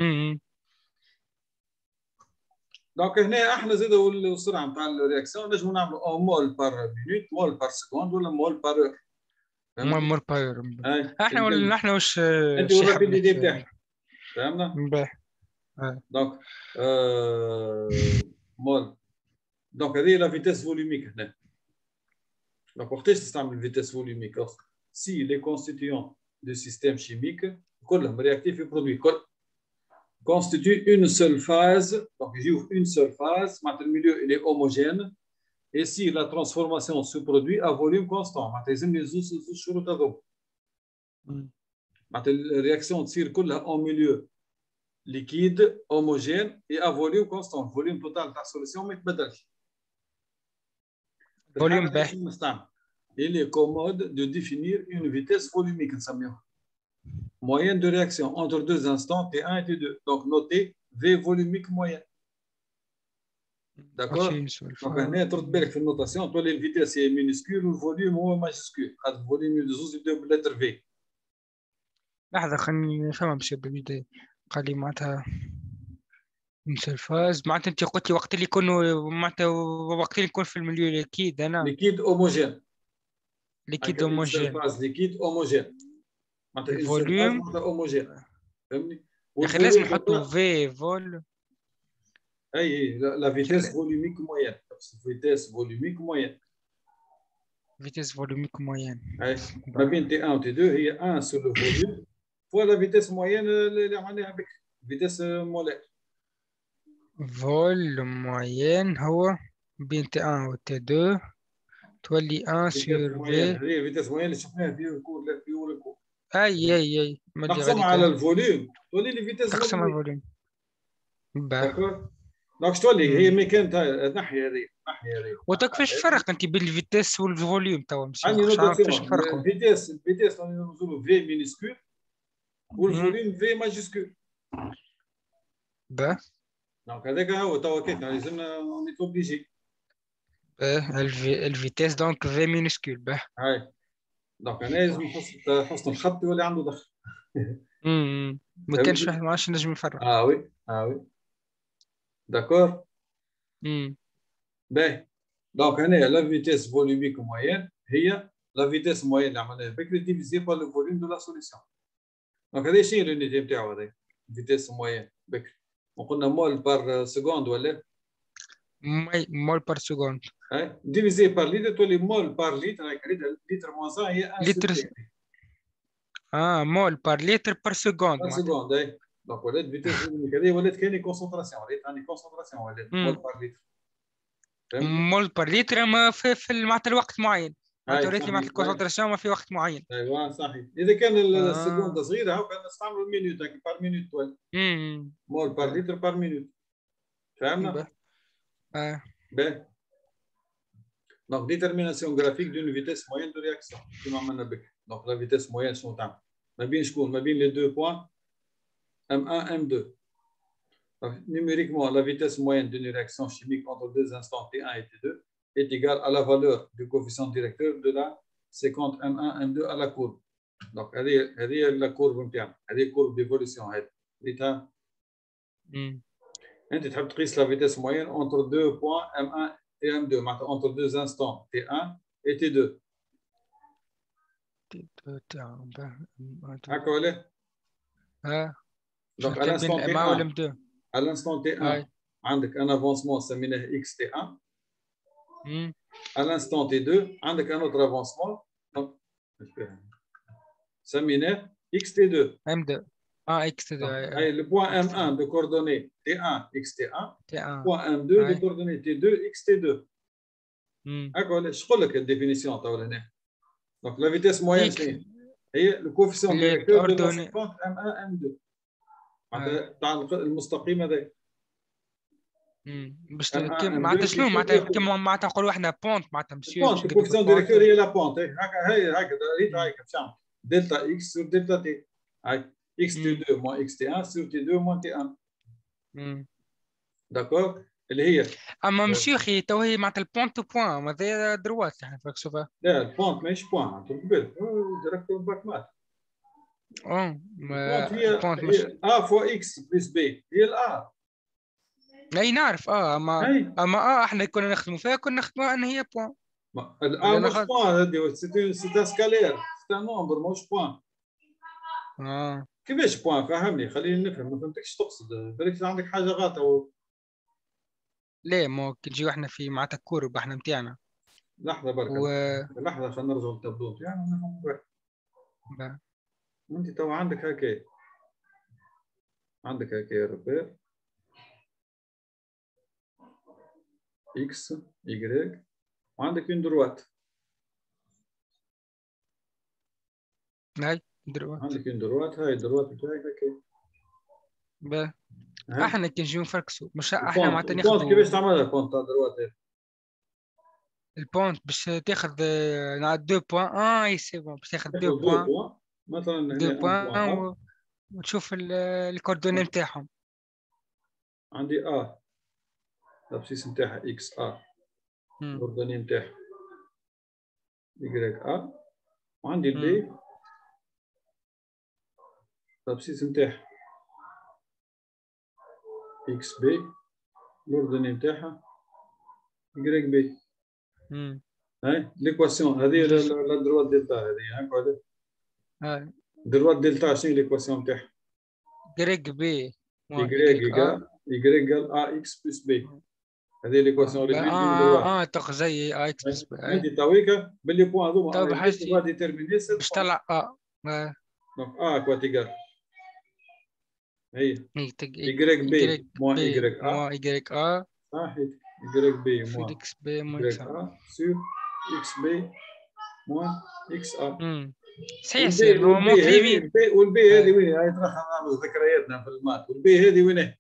امم دونك هنا احنا زادوا السرعه نتاع الرياكسيون نجموا نعملوا او مول بار مينوت مول بار سكوند ولا مول بار اور. فهمتني؟ مور باور. اي احنا واش انت شي والرابيديتي حبيت بتاعك. فهمنا؟ مباح. دونك مول. دونك هذه لا فيتيس فوليميك هنا. دونك وقتاش تستعمل فيتيس فوليميك؟ سي لي كونستيتيون دو سيستيم شيميك كلهم رياكتيف في برودوي كل constitue une seule phase, donc j'ouvre une seule phase, le milieu il est homogène, et si la transformation se produit à volume constant, la réaction تصير كلها en milieu liquide, homogène et à volume constant, volume total de la solution ما يتبدلش. فوليوم باهي. Il est commode de définir une vitesse volumique, نسميوها. Moyenne de réaction entre deux instants T1 et T2. Donc, notez V volumique moyen. D'accord? Donc, on est trop belle في النوتاسيون تولي الفيتيس هي minuscule والفوليوم هو ماجسكول. هذا الفوليوم يدوز يبداو باللتر في. لحظة خليني نفهم باش بالبداية. قال لي معناتها نسى الفاز، معناتها انت قلت لي وقت اللي يكونوا معناتها وقت اللي يكون في المليو الاكيد انا ليكيد هوموجين. ليكيد هوموجين. فاز ليكيد هوموجين. معناتها الفوليوم هوموجين. فهمني؟ يا اخي لازم نحطوا في فول. اي لا فيتيس فوليميك موين. فيتيس فوليميك موين. فيتيس فوليميك موين. ما بين تي 1 و تي 2 هي 1 سور لو فوليوم فوا لا فيتيس موين اللي عملناها بك فيتيس مولير. فول موين هو بين تي 1 و تي 2 تولي 1 سور في. هذه فيتيس موين اللي شفناها في الكور لا في اول الكور. اي تقسمها على الفوليوم تولي لي فيتيس تقسم على الفوليوم. داكور. دونك تولي هي ميكان تاع الناحيه هذه الناحيه هذه. وكيفاش الفرق انت بين الفيتيس والفوليوم توا مش عندي عارف كيفاش نوتاسيون الفرق. الفيتيس نقولوا في مينيسكول والفوليوم في ماجسكول. با دونك هذاك هو توا كيف لازمنا اوني اوبليجي. الفيتيس دونك في مينيسكول. با هاي دونك انا لازم حسن الخط يولي عنده دخل. ما كانش واحد ما عادش نجم يفرق. وي وي داكور. باهي دونك هنا لا فيتيس فوليميك موين هي لا فيتيس موين اللي عملناها بكري ديفيزي بار لو فوليوم دو لا سوليسيون. دونك هذا شنو اليونيتي نتاعو هذا فيتيس موين بكري وقلنا مول بار سكوند ولا مول بار سكوند. هاي ديفيزي بار لتر تولي مول بار لتر. هاك لتر موان هي 1 لتر. مول بار لتر بار سكوند. بار سكوند اي دونك ولات فيتيس فوليميك هذه ولات كاينه كونسونطراسيون ولات ثاني كونسونطراسيون ولات مول بار لتر. مول بار لتر ما في معناتها الوقت معين. معناتها ولات لي معناتها الكونسونطراسيون ما في وقت معين. ايوا صحيح. اذا كان السكوند صغيره هاو كان نستعملوا مينوت هاك بار مينوت تولي مول بار لتر بار مينوت. فهمنا؟ باهي. دونك ديترميناسيون جرافيك دون فيتيس موين دو رياكسيون كيما عملنا بك. دونك لا فيتيس موين شنو تعمل؟ ما بين شكون؟ ما بين لي دو بوان M1 M2. Donc, numériquement, la vitesse moyenne d'une réaction chimique entre deux instants T1 et T2 est égale à la valeur du coefficient directeur de la séquence M1 M2 à la courbe. Donc, هذه la courbe نتاعنا. هذه courbe d'évolution هذه. ريتها. أنت تحب تقيس la vitesse moyenne entre deux points M1 et M2 معناتها entre deux instants T1 et T2. هكا ولا؟ Donc, à l'instant T1, عندك un avancement سميناه XT1. À l'instant T2, عندك un autre avancement سميناه XT2. M2. XT2. Le point M1 de coordonnées T1 XT1. Point M2 de coordonnées T2 XT2. هكا ولا؟ شو لك الديفينيسيون تاع هنا؟ Donc, la vitesse moyenne هي le coefficient directeur de la séquence M1 M2. تاع المستقيم هذا. باش معناتها شنو معناتها كيما معناتها نقولوا احنا بونت معناتها مسيو. بونت الكوفيسيون ديريكتور هي لا بونت هكا ريت هاي باش نعمل دلتا اكس سور دلتا تي. هاي اكس تي 2 موان اكس تي 1 سور تي 2 موان تي 1. داكور اللي هي اما مسيو اخي تو هي معناتها البونت بوان هذا دروات يعني فاك شوفها. لا البونت ماهيش بوان تقبل ديريكتور باك مات. هي A فوا X بلس B هي الA. اي نعرف اما احنا كنا نخدموا فيها كنا نخدموها ان هي بوان. الA مش بوان هذه سي سكالير سي نومبر مش بوان. كيفاش بوان؟ فهمني خليني نفهم. ما فهمتكش تقصد بالك عندك حاجه غلطه. ليه ما كي نجيو احنا في معناتها كورب احنا نتاعنا. لحظه برك لحظه خلينا نرجعوا للتابلو نتاعنا ونفهموا واحد. انت تو عندك هكا يا ربي اكس واي وعندك اون دروات. هاي دروات عندك اون دروات. هاي الدروات بتاعك هكا. احنا كي نجيو نفركسوا مش احنا معناتها ناخذ. البونت كيفاش تعملها البونت تاع الدروات؟ البونت باش تاخذ دو بوان. اي سي بون باش تاخذ دو بوان مثلا هنا دو بوان وتشوف الكوردوني نتاعهم. عندي الابسيس نتاعها اكس الكوردوني نتاعها y وعندي البي الابسيس نتاعها اكس بي الكوردوني نتاعها y بي. هاي ليكواسيون هذه لا دروات دلتا هذه هاك ولا دروات دلتا شنو ليكواسيون نتاعها؟ y بي y a x بلس b. هذه ليكواسيون اللي بين دروات. تاخذ زي اكس بلس b. عندي تويكا باللي بوان هذوما طيب حاجتي ديتيرميني باش طلع دونك كوا تيغال هي y b موان y a صحيح y b موان x b موان y a سور x b موان x a. سي والبي هذه وين؟ هاي ترى نعمل ذكرياتنا في المات. والبي هذه وين؟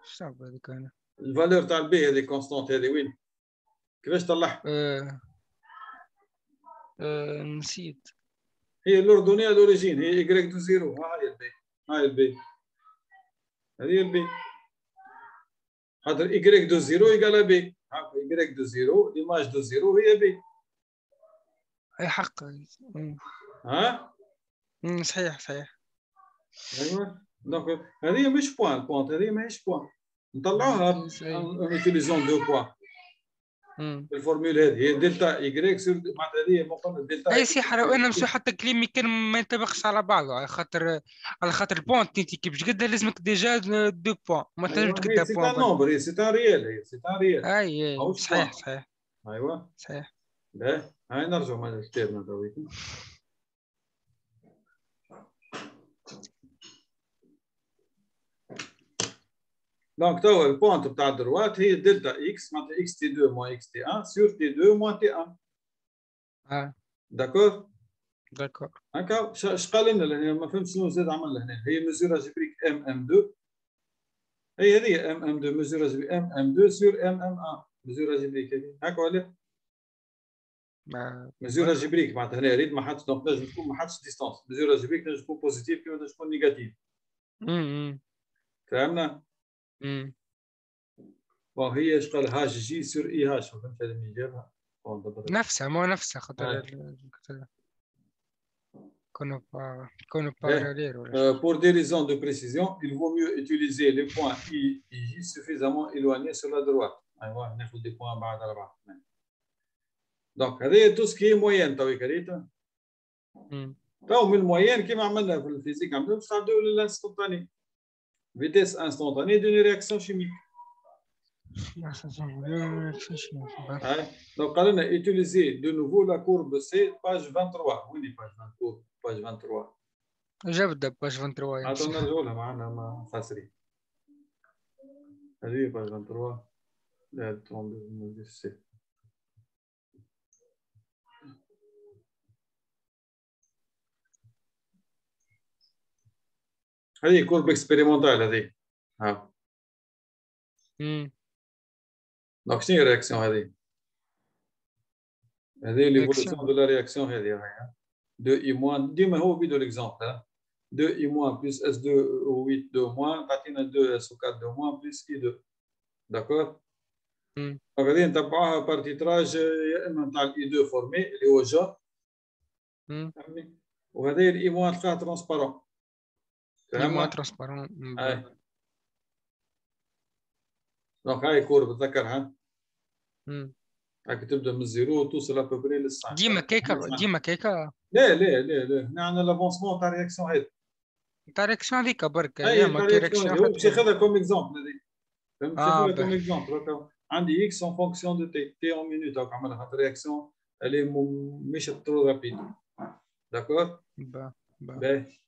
شنو هذيك انا؟ الفالور تاع البي هذه كونستانت هذه وين؟ كيفاش طلعها؟ نسيت. هي الأردنية الأوريجين هي y دو زيرو. هاي البي هاي البي هذه البي. خاطر y دو زيرو يقال بي. y دو زيرو ليماج دو زيرو هي بي. اي حق. صحيح. ايوه دونك هذه مش بوان. بوانت هذه ماهيش بوان. نطلعوها نوتيليزون دو بوان. الفورمول هذه هي دلتا y سور معناتها هذه مقارنه دلتا. اي سي حرام انا مش حتى كلمه كان ما ينطبقش على بعضه على خاطر البوانت انت كي باش قدها لازمك ديجا دو بوان ما تنجم تقدها بوان. سي ان نومبر سي ان ريال. اي صحيح. ايوه صحيح. باهي هاي نرجعوا مع كتابنا تويك. دونك توا البوانت بتاع الدروات هي دلتا اكس معناتها اكس تي 2 موان اكس تي 1 سور تي 2 موان تي 1. داكور هكا. اش قال لنا لهنا؟ ما فهمتش شنو زاد عمل لهنا. هي ميزور جبريك ام 2. هي هذه ام 2 ميزور جبريك ام 2 سور ام 1 ميزور جبريك هذه هكا ولا؟ ميزور جبريك معناتها هنا ريد ما حدش تنجم تكون ما حدش ديستانس. ميزور جبريك تنجم تكون بوزيتيف كيما تنجم تكون نيجاتيف. فهمنا؟ بون هي اش قال هاش جي سور اي هاش. ما فهمتش هذه منين جابها. نفسها مو نفسها خاطر كونوا parallèles. Pour des raisons de précision, il vaut mieux utiliser les points I et J suffisamment éloignés sur la droite. أيوة ناخذ des points بعد على بعض. Donc هذه tout ce qui est moyenne تويك ريتا. تو من الموين كيما عملنا في الفيزيك عملنا باش نعديو للانستونتاني. Vitesse instantanée d'une réaction chimique. Donc قال لنا utiliser de nouveau la courbe C page 23. وين page 23 page 23 جبدة باج 23. عطونا نرجعوا لها معنا ما خاسرين. هذه باج 23 لا 32. هذه كورب اكسبيريمونتال هذه. دونك شنو هي الرياكسيون هذه؟ هذه ليفولوسيون دو لا رياكسيون هذه راهي 2 اي موان. ديما هو بيدو ليكزومبل 2 اي موان بلس اس 2 او 8 2 موان تعطينا 2 اس او 4 2 موان بلس اي 2. داكور. دونك هذه نتبعوها بار تيتراج يا اما نتاع الاي 2 فورمي اللي هو جا. فهمتني؟ وهذا الاي موان تلقاه ترونسبارون. اي موان ترونسبارون. دونك هاي كورب تذكرها. هاك تبدا من الزيرو وتوصل ابوبري للساين. ديما كيكا. لا لا لا لا، هنا عندنا لافونسمون تاع رياكسيون هذه. تاع رياكسيون هذيك برك. اي تاع رياكسيون هو باش ياخذها كوم اكزومبل هذيك. فهمت؟ باش ياخذها كوم اكزومبل. عندي اكس اون فونكسيون دو تي اون مينوت هاك عملها خاطر رياكسيون اللي مش ترو رابيد. داكور؟ باهي.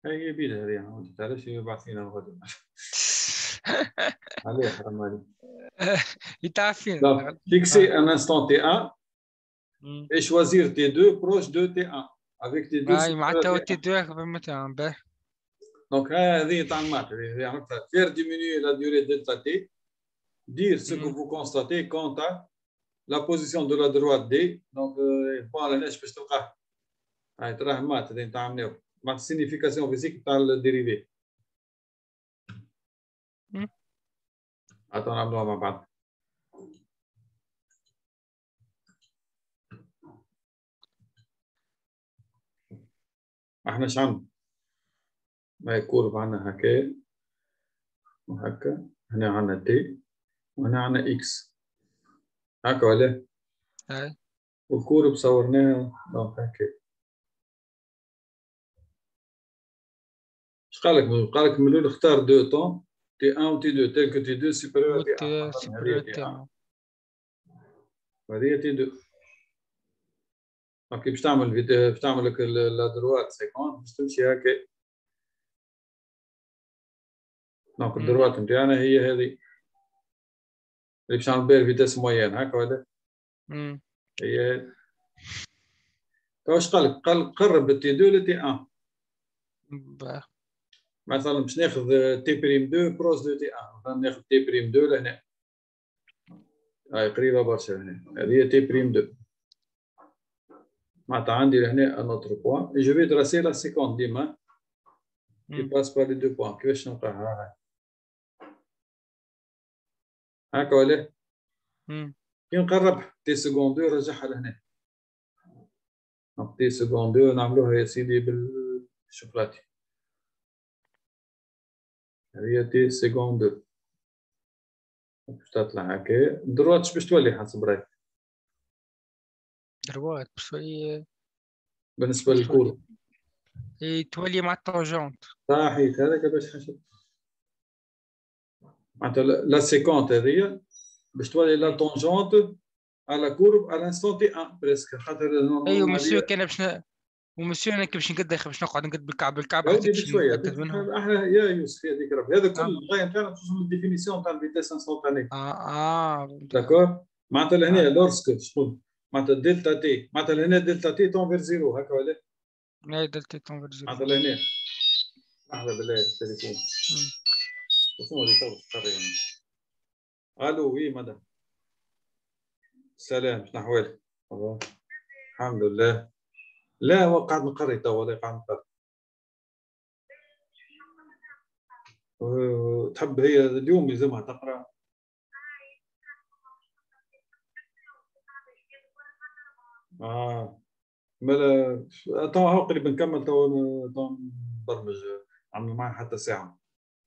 هي بيدها هذه ما تعرفش يبعث لنا الغد. عليه حرام عليك. يتعرفين. Fixer un instant T1 et choisir T2 proche de T1 avec T2. معناتها T2 مثلا باهي. Donc هذه تاع المات هذه عرفتها. Faire diminuer la durée delta T. Dire ce que vous constatez quant à la position de la droite D. Donc bon la باش تلقاه. هاي تراه مات هذه تاع منيو. مع signification physique تاع الديريفي. عطونا نعملوها مع بعض. احنا شعن ما يكون عندنا هكا وهكا. هنا عندنا تي وهنا عندنا اكس هكا ولا؟ اي. والكورب صورناها دونك هكا. اش قالك من الاول اختار دو طون تي 1 و تي 2 تيل كو تي 2 سوبيريور تي 1. وهذه تي 2. دونك باش تعمل لك لا دروات سيكون باش تمشي هكا. دونك الدروات نتاعنا هي هذه اللي باش نعمل بها الفيتاس موين هكا ولا؟ هي هذه. تو اش قالك؟ قال قرب التي 2 لتي 1. مثلا باش ناخذ تي بريم 2 بروس دو تي 1. مثلا ناخذ تي بريم 2 لهنا. هاي قريبه برشا هنا. هذه تي بريم 2. معناتها عندي لهنا ان اوتر بوان اي جو في تراسي لا سيكونت ديما كي باس بار لي دو بوان. كيفاش نلقاها؟ هاكا ولا؟ كي نقرب تي سكوند 2 نرجعها لهنا. تي سكوند 2 نعملوها يا سيدي بالشوكولاتي. هذه تي سكوند 2 باش تطلع هكا. دروات باش تولي حسب رايك؟ دروات بشوية بالنسبة للكور تولي مع التونجونت. صحيح هذاك باش حاجة معناتها لا سيكونت هذيا باش تولي لا تونجونت على كورب على انستون تي 1 بريسك خاطر ايوه مسيو كان باش ومسيو انا باش نقد باش نقعد نقد بالكعب حتى بشويه احنا يا يوسف هذيك ربي هذا كل الغايه نتاعنا توصل للديفينيسيون تاع الفيتاس انستونتاني. داكور معناتها لهنا لورسك شغل معناتها دلتا تي معناتها لهنا دلتا تي تونفير زيرو هكا ولا؟ لا دلتا تي تونفير زيرو معناتها لهنا. لحظه بالله التليفون شنو اللي تو قرينا؟ الو وي مدام سلام شنو احوالك؟ الحمد لله. لا هو قاعد نقري تو ولا قاعد نقري. تحب هي اليوم يلزمها تقرا؟ مالا تو هاو قريب نكمل تو نبرمج نعمل معاه حتى ساعة.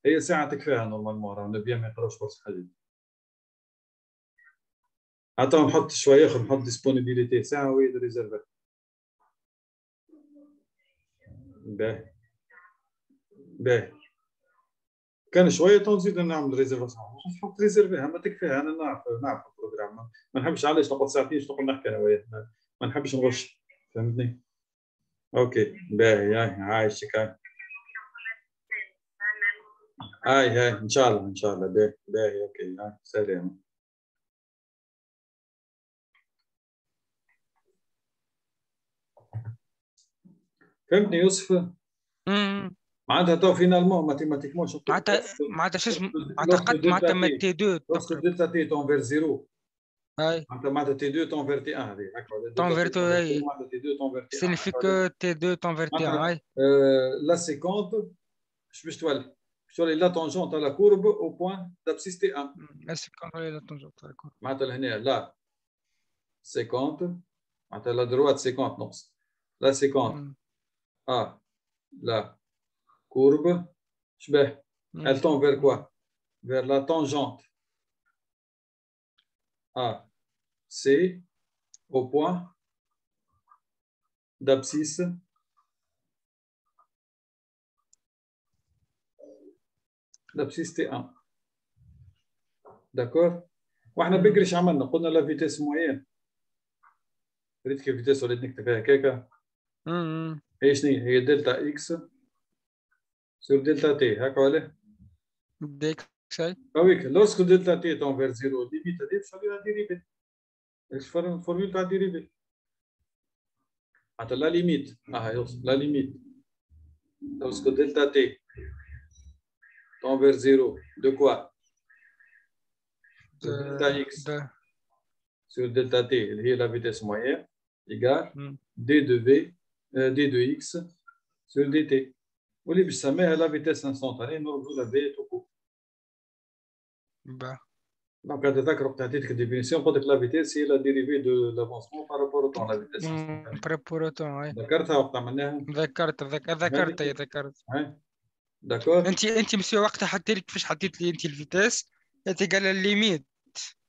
هي ساعة تكفيها نورمالمون راه نبيا ما يقراوش برشا حاجات. حتى نحط شوية اخر نحط ديسبونيبيليتي ساعة ويد ريزيرفي. باهي باهي كان شويه تنزيد نعمل ريزيرفاسيون نحط ريزيرفيها ما تكفيها. انا نعرف البروغرام ما نحبش علاش نقعد ساعتين نقعد نحكي انا وياه ما نحبش نغش فهمتني. اوكي باهي عايشك هاي ان شاء الله باهي اوكي سلام. فهمتني يوسف؟ معناتها تو فينالمون ماتيماتيكمون معناتها شو اسمه معناتها تي 2 دلتا تي تونفير زيرو. هاي معناتها تي 2 تونفير تي 1 هذه هكا تونفير تي معناتها تي 2 تونفير تي 1 سينيفيك تي 2 تونفير تي 1 هاي لا سيكونت باش تولي لا tangente à la courbe au point d'abscisse T1. Est-ce qu'on a la tangente à la courbe? معناتها لهنا لا 50 معناتها la droite 50 نقص la 50 à la courbe شبه elle tend vers quoi? Vers la tangente A C au point d'abscisse T1. D'accord? واحنا بكري ايش عملنا؟ قلنا لا فيتيس موين. ريت كيف فيتيس وليت نكتب فيها هكاكا. هي شنو هي دلتا اكس سور دلتا تي هكا ولا؟ ديك شيء. ويك لوسك دلتا تي تون فير زيرو ليميت هذه تساوي لا ديريفي. ايش الفورمول تاع ديريفي؟ معناتها لا ليميت لا ليميت لوسك دلتا تي تون فير زيرو دو كوا؟ دلتا اكس sur delta t اللي هي la vitesse moyenne égale d de v d de x sur dt واللي بنسميها la vitesse instantanée نربطوا la v tout court. Donc هذا وقت عطيتك الديفينيسيون قلت لك la vitesse هي la dérivée de l'avancement par rapport au temps la vitesse instantanée. par rapport au temps. ذكرتها وقت عملناها؟ ذكرت. داكور. انت مسيو وقتها حطيت لي كيفاش حطيت لي انت الفيتاس انت قال الليميت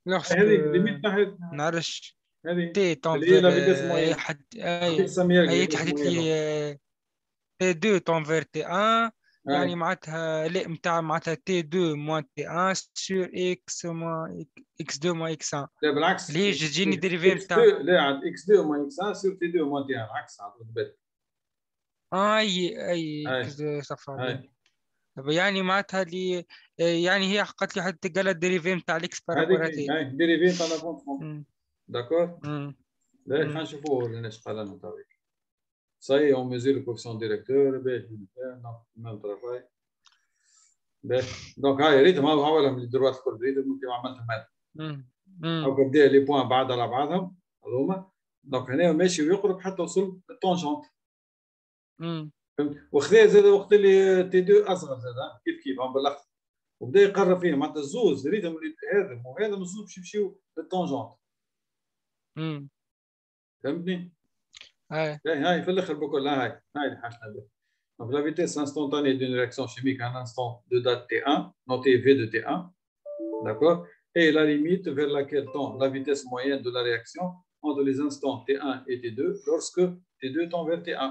هذيك الليميت ناحيه نعرفش هذه تي طون اللي هي لا فيتيس موين اي تحدث لي تي 2 طون فير تي 1 يعني معناتها لا نتاع معناتها تي 2 موان تي 1 سور اكس موان اكس 2 موان اكس 1 لا بالعكس اللي هي تجيني ديريفي نتاع لا عند اكس 2 موان اكس 1 سور تي 2 موان تي 1 العكس عاد بالك اي اكس صفر يعني معناتها اللي يعني هي حقت لي حتى قال الديريفي نتاع الاكس بارابوراتي هذيك ديريفي نتاع لافونسمون داكور لا خلينا نشوفوا ليش قال لنا طريق صاي اون ميزور لو كوفيسيون ديريكتور باهي ميم ترافاي باهي دونك هاي ريتهم هاو من الدروات الكل ريتهم كيف عملتها مال او كبدا لي بوان بعض على بعضهم هذوما دونك هنا ماشي ويقرب حتى وصل للطونجونت وخذا زاد وقت اللي تي 2 اصغر زاد كيف هم بالاخر وبدا يقرب فيهم معناتها الزوز ريتهم هذا وهذا الزوز باش يمشيو للطونجونت فهمتني؟ هاي في الاخر بكل هاي اللي حاجتنا بها. Donc la vitesse instantanée d'une réaction chimique à un instant de date T1, notée V de T1, d'accord, et la limite vers laquelle tend la vitesse moyenne de la réaction entre les instants T1 et T2 lorsque T2 tend vers T1.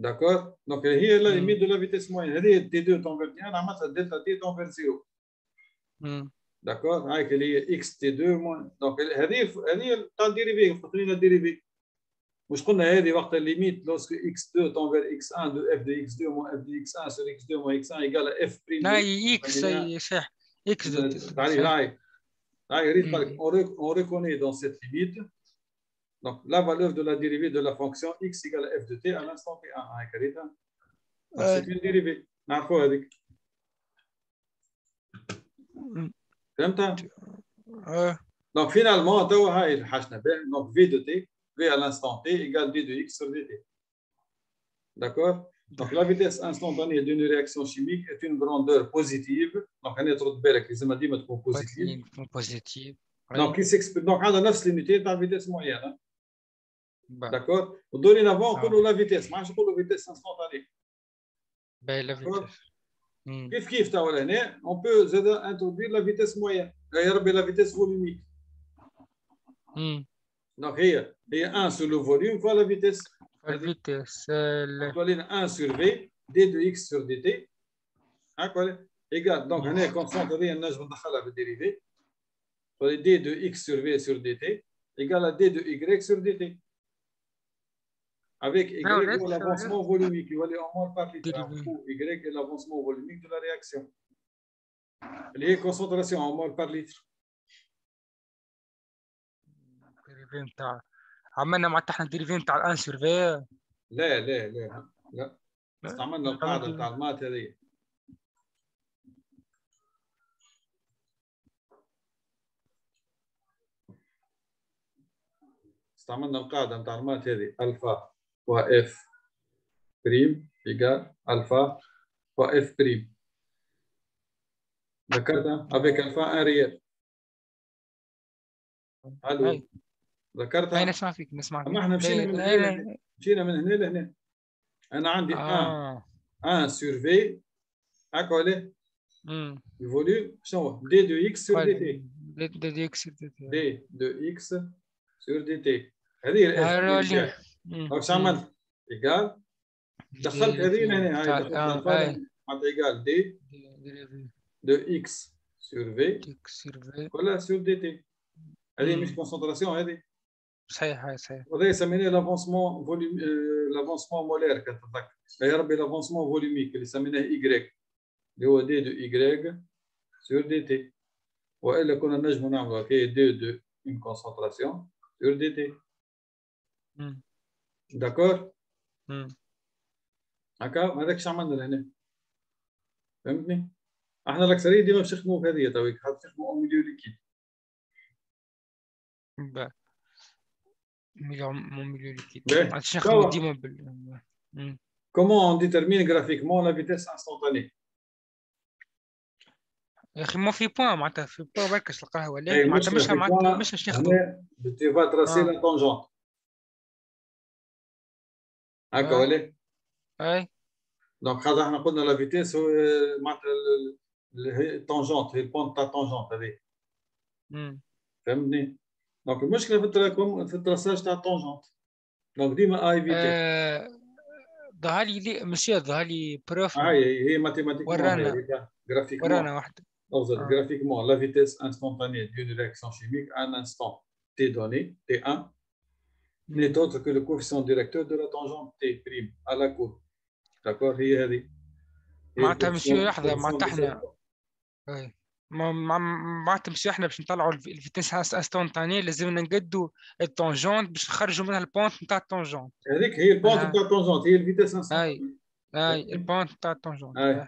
D'accord? Donc هي la limite de la vitesse moyenne. هذه T2 tend vers T1 عملتها delta T tend vers 0. D'accord? هاي اللي هي x T2 moins. Donc هذه تاع الديريفي فاكرين الديريفي. مش قلنا هذه وقت الليميت lorsque x2 tend vers x1 de f de x2 moins f de x1 sur x2 moins x1 égale à f prime. هاي x صح x تعالي هاي ريت بالك on reconnaît dans cette limite donc la valeur de la dérivée de la fonction x égale à f de t à l'instant t1 هاي كريتها. c'est une dérivée نعرفوا هذيك. فهمتها؟ Donc finalement توا هاي اللي حاجتنا بها donc v de t v à l'instant t égale d de x sur dt. D'accord? Donc la vitesse instantanée d'une réaction chimique est une grandeur positive. Donc on est trop بالك لازم ديما تكون positive. Donc qui s'exprime donc عندنا نفس l'unité تاع vitesse moyenne. D'accord? Dorénavant نقولوا la vitesse ما عادش نقولوا vitesse instantanée. la vitesse. كيف توا لهنا on peut introduire la vitesse moyenne. غير la vitesse volumique. Donc هي 1 sur le volume fois la vitesse. La vitesse. Donc 1 sur v d de x sur dt. هكا égal. Donc هنا constante هذه نجم ندخلها بالديريفي. d de x sur v sur dt égale à d de y sur dt. Avec y l'avancement volumique, il va aller en mol par litre. Y est l'avancement volumique de la réaction. Les concentrations en mol par litre. عملنا مع احنا الديريفي نتاع الان سور في لا استعملنا القاعده نتاع المات هذه الفا و اف بريم égale alpha fois f prime. ذكرتها avec alpha un réel. الو ذكرتها؟ نسمع فيك اما احنا مشينا من هنا مشينا من هنا لهنا. انا عندي 1 sur v هكا ولا؟ الفوليوم شنو هو؟ d de x sur dt. d de x sur dt. d de x sur dt. هذه الاف تاعي. واش عملت؟ ايجال دخلت هذه هنا هاي دخلت الفا معناتها ايجال d de x sur v ولا sur dt. هذه مش كونسنتراسيون هذه. صحيح صحيح. وهذا يسميناه لافونسمون فوليوم لافونسمون مولير كتتذكر. يا ربي لافونسمون فوليميك اللي سميناه y اللي هو d de y sur dt. والا كنا نجموا نعملوا هكا d de une concentration sur dt. داكور؟ هكا هذاك اش عملنا لهنا. فهمتني؟ احنا الاكثريه ديما باش نخدموا بهذه تويك خاطر نخدموا او ميليو ليكيد. milieu liquide. Comment on détermine graphiquement la vitesse instantanée? يا اخي ما في بوان معناتها في بوان بركش تلقاها ولا معناتها مش باش ناخذوا. Tu vas tracer la tangente. هكا ولا؟ اي. دونك خاطر احنا قلنا لا فيتيس هو معناتها التانجونت هي البوان تاع التانجونت هذه. فهمتني؟ دونك المشكله في التراساج تاع التونجونت. دونك ديما اي فيتي. ظهر لي ماشي ظهر لي بروف. هي ماتيماتيكمون ورانا جرافيكمون. ورانا واحده. جرافيكمون لا فيتيس انستانتانيه دون رياكسيون شيميك ان انستون تي دوني T1 n'est autre que le coefficient directeur de la tangente T' à la courbe. D'accord هي هذه. معناتها ماشي لحظه معناتها احنا معناتها مش احنا باش نطلعوا الفيتيس انستانتاني لازمنا نقدوا التونجونت باش نخرجوا منها البونت نتاع التونجونت. هذيك هي البونت نتاع التونجونت هي الفيتيس انستانتاني. اي البونت نتاع التونجونت.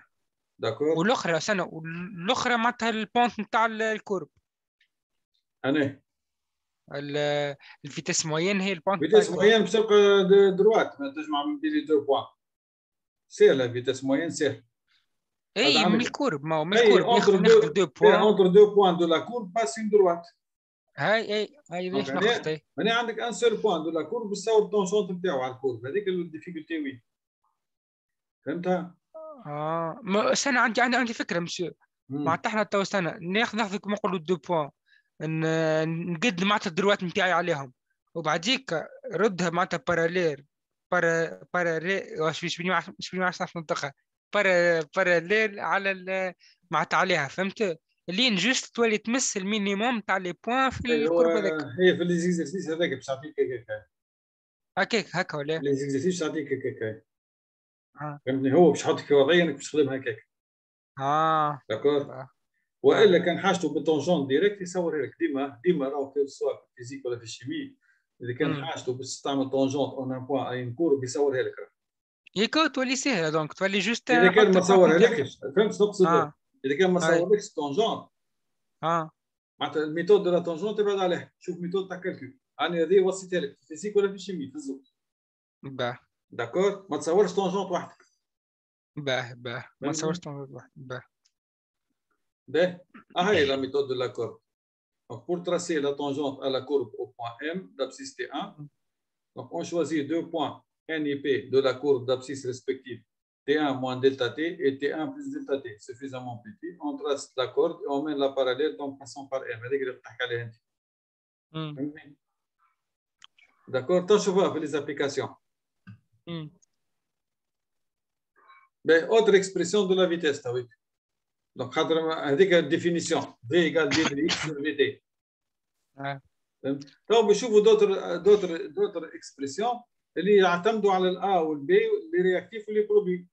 داكور. والاخرى والاخرى معناتها البونت نتاع الكورب. انا الفيتيس موين هي البونت. الفيتيس موين باش تلقى دروات ما تجمع من بين لي دو بوان. سير لا فيتيس موين سير. اي من الكورب ما هو من الكورب ناخذ دو بوان. entre deux points de la courbe passe une droite. هاي ليش ناخذ هنا عندك ان سول بوان دو لا كورب يساوي التونجونت نتاعو على الكورب. هذيك الديفيكولتي وين. فهمتها؟ انا عندي فكره مش معناتها احنا تو ناخذ كما نقولوا دو بوان نقد معناتها الدروات نتاعي عليهم وبعديك ردها معناتها باراليل واش بيني نعرف ننطقها باراليل على معناتها عليها. فهمت؟ اللي جوست تولي تمس المينيموم تاع لي بوان في الكورب هذاك. هي في ليزيكزيرسيس هذاك باش تعطيك هكاك ولا ليزيكزيرسيس باش تعطيك هكاك. فهمتني؟ هو باش يحطك وضعيا انك باش تخدم هكاك. داكور. والا كان حاجته بالتونجون ديريكت يصورها لك. ديما راهو في سواء في الفيزيك ولا في الشيمي اذا كان حاجته باش تستعمل تونجونت اون ان بوان اي كورب يصورها لك. ياكو تولي سهله دونك تولي جوست. اذا كان ما صورها لكش فهمت نقصد؟ اذا كان ما صورلكش تونجونت معناتها الميثود دو لا تونجونت تبعد عليه. شوف ميثود تاع كالكول انا هذه وصيتها لك في الفيزيك ولا في الشيمي في الزوج. داكور. ما تصورش تونجونت وحدك. ما تصورش تونجونت وحدك. هاي la méthode de la courbe. Donc pour tracer la tangente à la courbe au point M d'abscisse T1, donc on choisit deux points N et P de la courbe d'abscisse respective T1 moins delta T et T1 plus delta T suffisamment petit. On trace la corde et on mène la parallèle en passant par M. هذيك اللي تحكي عليها انت. D'accord. تشوفها في les applications. Autre expression de la vitesse تاويك. Donc, هذيك الديفينيسيون V égale D de X sur VT. Donc, بنشوفوا d'autres expressions اللي يعتمدوا على ال A وال B اللي رياكتيف واللي بروبي.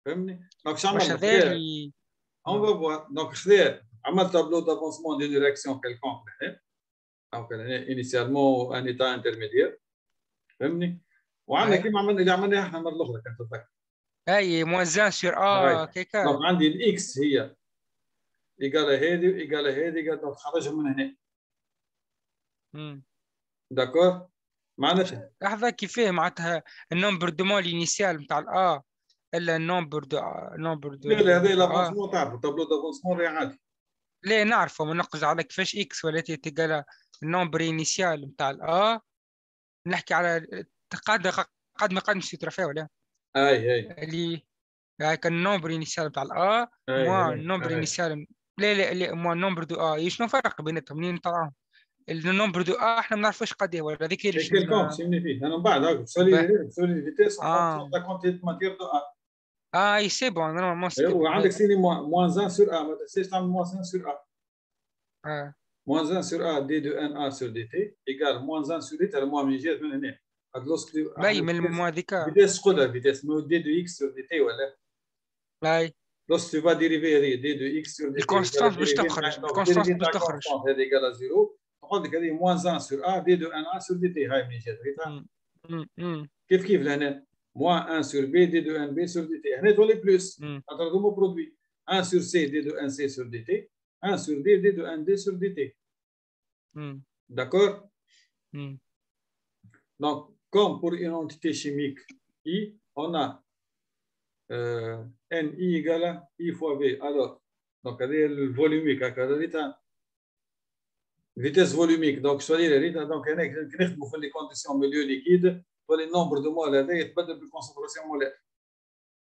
فهمني؟ دونك شو عملنا؟ On va voir. Donc, عملت tableau d'avancement d'une réaction quelconque. Donc, initialement un état intermédiaire. فهمني؟ وعندنا كيما عملنا اللي عملناه احنا المره الاخرى كنت تتذكر. هاي موزان سير كيكا. دونك عندي الاكس هي ايجال هذه وايجال هذه قاعد تخرجها من هنا. داكور. معناتها لحظه كيفاه معناتها النومبر دو مول انيسيال نتاع الA الا النومبر دو لا هذا لافونسمون تعرفوا طابلو دافونسمون عادي. لا نعرفه ما نقصد على كيفاش اكس ولا تي تقال النومبر انيسيال نتاع الA نحكي على قد ما قد نسيت رفاه ولا اي اللي كان النومبر انيسيال نتاع الA موا النومبر انيسيال لا موا النومبر دو A شنو الفرق بيناتهم منين طلعوا النومبر دو احنا ما نعرفوش قد ايه ولا هذيك اللي كيلكم سيمني فيه انا من بعد هاك سولي فيتيس لا كونتيت ماتير دو اي سي بون نورمالمون سي وعندك سيني موان 1 سور ا ما تنساش تعمل موان 1 سور ا موان 1 سور ا دي دو ان ا سور دي تي ايكال موان 1 سور دي تاع الموان من جهه من هنا هاد لوسك باي من الموان هذيك فيتيس قدر فيتيس مو دي دو اكس سور دي تي ولا باي لوس tu vas dériver هذه دي دو اكس سور دي تي الكونستانت باش تخرج الكونستانت باش تخرج هذه ايكال 0 تقول لك هذه موان 1 سور ا دي دو ان ا سور دي تي هاي من جهه كيف لهنا موان 1 سور بي دي دو ان بي سور دي تي هنا تولي بلوس خاطر هذوما برودوي 1 سور سي دي دو ان سي سور دي تي 1 sur D, D de 1 D sur dt. D'accord? Donc, comme pour une entité chimique I, on a NI égale à I fois V. Alors, donc, le volumique, vitesse volumique. Donc, donc, dans les conditions milieu liquide, pour les nombres de moles, il y a pas de concentration molaire.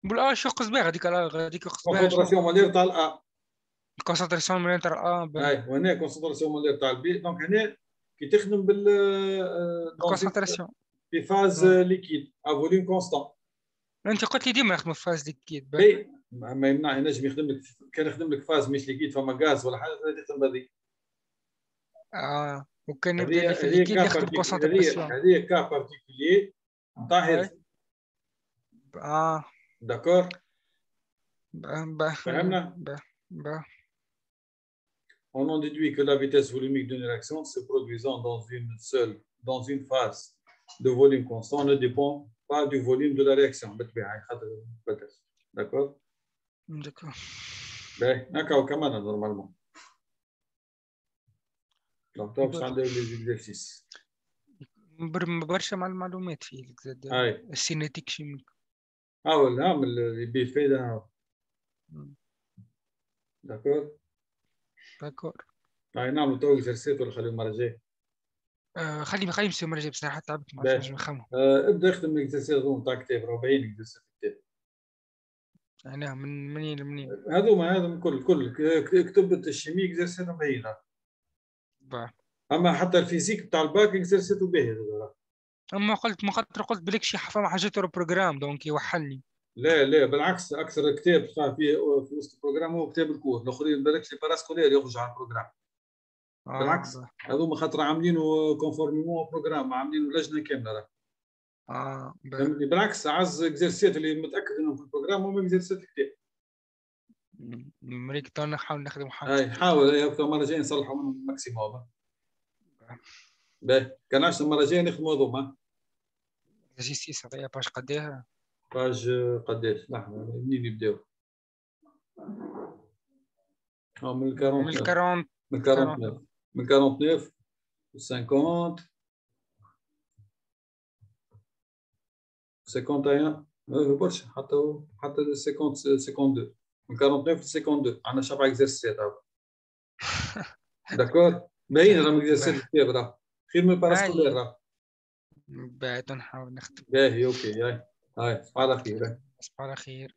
بالآ شو قصدها هذيك concentration molaire تاع الA. الكونسنتراسيون مولير تاع الA اي وهنا كونسنتراسيون مولير تاع البي دونك هنا كي تخدم بال الكونسنتراسيون في فاز ليكيد ا فوليوم كونستون. انت قلت لي ديما نخدم في فاز ليكيد ما يمنع ينجم يخدم لك كان يخدم لك فاز مش ليكيد فما غاز ولا حاجه تخدم بهذيك وكان يبدا في الليكيد يخدم كونسنتراسيون هذه كا بارتيكولي نتاع هيلث داكور فهمنا. On en déduit que la vitesse volumique d'une réaction se produisant dans une phase de volume constant ne dépend pas du volume de la réaction. D'accord? D'accord. D'accord, comme normalement. Donc, je vais les exercices. برشا مع المعلومات فيه السينيتيك شيميك. ولا اللي بيفيدها. D'accord? D'accord. نعمل تو اكزرسيت ولا خليه المره الجايه؟ خلي نمشي المره الجايه بصراحه تعبت ما عرفتش نخمم. ابدا اخدم الاكزرسيت هذوما تاع كتاب راه باين اكزرسيت كتاب. يعني منين؟ هذوما كل كتب الشيمي اكزرسيت باينه. اما حتى الفيزيك تاع الباك اكزرسيت باهي. اما قلت قلت بليك شي فما حاجات بروجرام دونك يوحلني. لا بالعكس اكثر كتاب صار فيه في وسط البروجرام هو كتاب الكور الاخرين بالك لي باراسكولير يخرج على البروجرام. بالعكس هذوما خاطر عاملينه كونفورميمون بروجرام عاملينه لجنه كامله بالعكس عز اكزرسيت اللي متاكد انه في البروجرام هو اكزرسيت الكتاب. مريك تو نحاول نخدم حاجه حاول المره الجايه نصلحوا منهم الماكسيموم. باهي كان عشان المره الجايه نخدموا هذوما. جي صغيره باش قداها باج قداش؟ لحظه منين نبداو؟ من 49 من 49 50 51 برشا حتى 52 من 49 ل 52 عندنا 7 اكزرسيات. داكور باين راهم اكزرسيات كتاب راه خير من الباراسكولير راه. بعد نحاول نخدم. باهي اوكي هاي صباح على خير. صباح على خير.